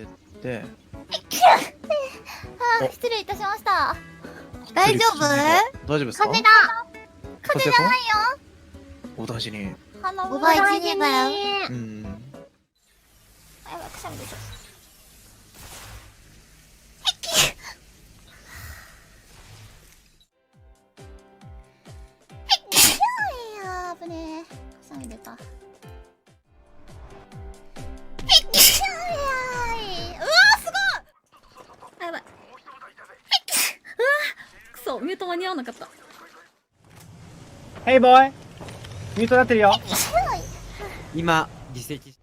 ってって。失礼いたしました。大丈夫？大丈夫ですか？風だ。風じゃないよ。お大事に。お大事にだよ。うん。あ、やばい、くしゃみでしょ。いやー、危ねえ。くしゃみ出た。うわー、すごい。あ、やばい。くそ、ミュート間に合わなかった。ヘイボーイ、ミュートなってるよ。今離席